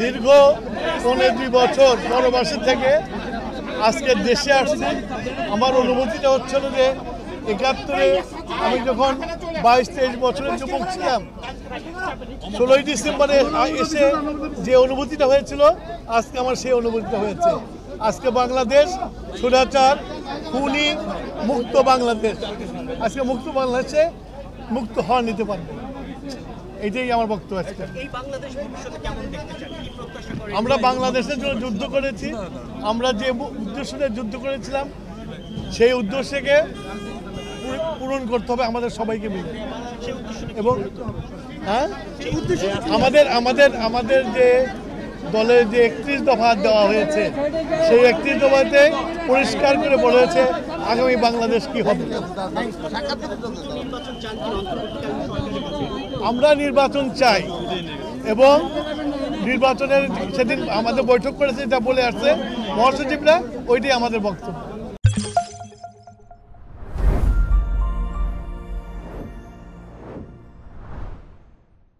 দীর্ঘ 15 বছর পরবাসী থেকে আজকে দেশে আসছি। আমার অনুভূতিটা হচ্ছিল যে 71-এ আমি যখন 22-23 বছরের যুবক ছিলাম, 16ই ডিসেম্বরে এসে যে অনুভূতিটা হয়েছিল, আজকে আমার সেই অনুভূতিটা হয়েছে। আজকে বাংলাদেশ স্বৈরাচার খুনি মুক্ত বাংলাদেশ। আজকে মুক্ত বাংলাদেশে মুক্ত হওয়া নিতে পারবে, এটাই আমার বক্তব্য। আজকে আমরা বাংলাদেশের জন্য যুদ্ধ করেছি, আমরা যে উদ্দেশ্যে যুদ্ধ করেছিলাম সেই উদ্দেশ্যকে পূরণ করতে হবে আমাদের সবাইকে মিলে। এবং হ্যাঁ, আমাদের যে দলের যে 31 দফা দেওয়া হয়েছে, সেই 31 দফাতে পরিষ্কার করে বলা হয়েছে আগামী বাংলাদেশ কি হবে। আমরা নির্বাচন চাই এবং নির্বাচনের সেদিন আমাদের বৈঠক করেছে, যেটা বলে আসছে মহাসচিবরা, ওইটাই আমাদের বক্তব্য।